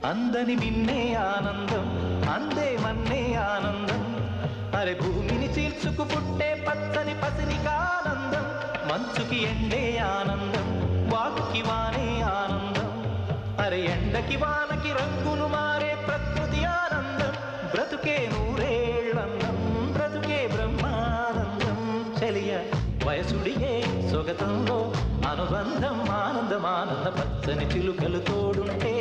అందని మిన్నే ఆనందం అందే మన్నే ఆనందం అరే భూమిని చీల్చుకు పుట్టే పచ్చని పసిరికానందం మంచుకి ఎండే ఆనందం వాకుకి వానే ఆనందం అరే ఎండకి వానకి రంగులు మారే ప్రకృతి ఆనందం బ్రతుకే నూరేళ్ళందం బ్రతుకే బ్రహ్మానందం చెలియ వయసుడిగే సొగతంలో అనుబంధం ఆనందం ఆనంద పచ్చని చిలుకలు తోడుంటే